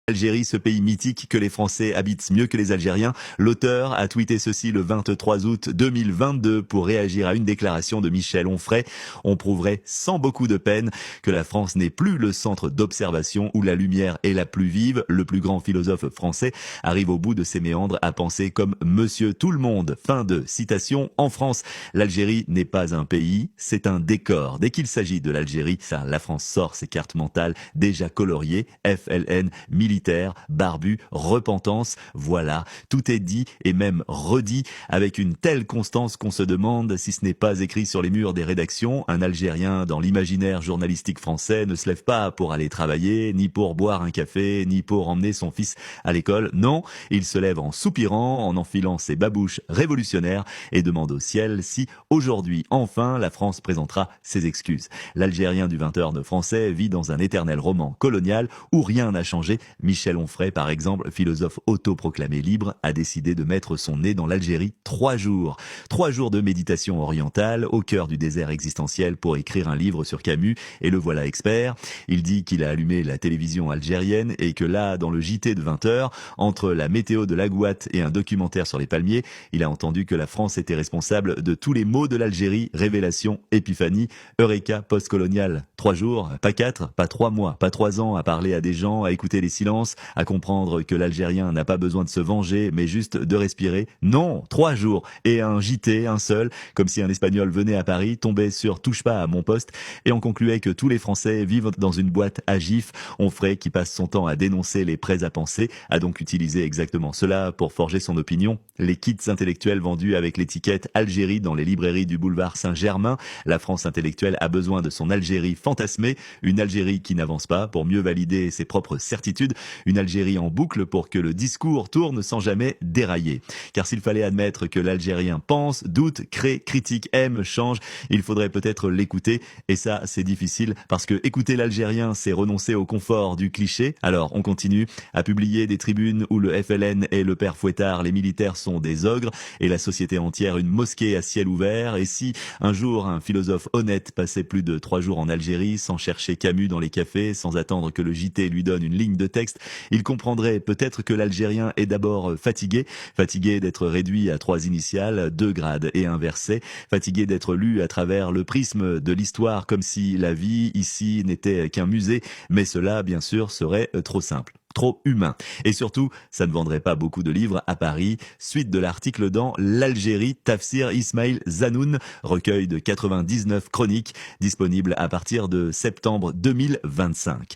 Algérie, ce pays mythique que les Français habitent mieux que les Algériens. L'auteur a tweeté ceci le 23 août 2022 pour réagir à une déclaration de Michel Onfray. On prouverait sans beaucoup de peine que la France n'est plus le centre d'observation où la lumière est la plus vive. Le plus grand philosophe français arrive au bout de ses méandres à penser comme Monsieur Tout-le-Monde. Fin de citation. En France, l'Algérie n'est pas un pays, c'est un décor. Dès qu'il s'agit de l'Algérie, la France sort ses cartes mentales déjà coloriées. FLN, militaire, barbu, repentance, voilà, tout est dit et même redit avec une telle constance qu'on se demande si ce n'est pas écrit sur les murs des rédactions. Un Algérien dans l'imaginaire journalistique français ne se lève pas pour aller travailler, ni pour boire un café, ni pour emmener son fils à l'école. Non, il se lève en soupirant, en enfilant ses babouches révolutionnaires et demande au ciel si aujourd'hui, enfin, la France présentera ses excuses. L'Algérien du 20h français vit dans un éternel roman colonial où rien n'a changé. Michel Onfray, par exemple, philosophe autoproclamé libre, a décidé de mettre son nez dans l'Algérie 3 jours. 3 jours de méditation orientale au cœur du désert existentiel pour écrire un livre sur Camus, et le voilà expert. Il dit qu'il a allumé la télévision algérienne et que là, dans le JT de 20h, entre la météo de l'Agouate et un documentaire sur les palmiers, il a entendu que la France était responsable de tous les maux de l'Algérie. Révélation, épiphanie, Eureka post-colonial. 3 jours, pas 4, pas 3 mois, pas 3 ans à parler à des gens, à écouter les silences, à comprendre que l'Algérien n'a pas besoin de se venger, mais juste de respirer. Non, 3 jours. Et un JT, un seul, comme si un Espagnol venait à Paris, tombait sur Touche pas à mon poste, et on concluait que tous les Français vivent dans une boîte à gifs. Onfray, qui passe son temps à dénoncer les prêts à penser, a donc utilisé exactement cela pour forger son opinion. Les kits intellectuels vendus avec l'étiquette Algérie dans les librairies du boulevard Saint-Germain. La France intellectuelle a besoin de son Algérie fantasmée, une Algérie qui n'avance pas pour mieux valider ses propres certitudes, une Algérie en boucle pour que le discours tourne sans jamais dérailler. Car s'il fallait admettre que l'Algérien pense, doute, crée, critique, aime, change, il faudrait peut-être l'écouter, et ça c'est difficile parce que écouter l'Algérien c'est renoncer au confort du cliché. Alors on continue à publier des tribunes où le FLN et le père Fouettard, les militaires sont des ogres et la société entière une mosquée à ciel ouvert. Et si un jour un philosophe honnête passait plus de 3 jours en Algérie sans chercher Camus dans les cafés, sans attendre que le JT lui donne une ligne de texte, il comprendrait peut-être que l'Algérien est d'abord fatigué d'être réduit à 3 initiales, 2 grades et un verset, fatigué d'être lu à travers le prisme de l'histoire comme si la vie ici n'était qu'un musée, mais cela bien sûr serait trop simple, trop humain. Et surtout, ça ne vendrait pas beaucoup de livres à Paris. Suite de l'article dans l'Algérie, Tafsir Ismail Zanoun, recueil de 99 chroniques, disponible à partir de septembre 2025.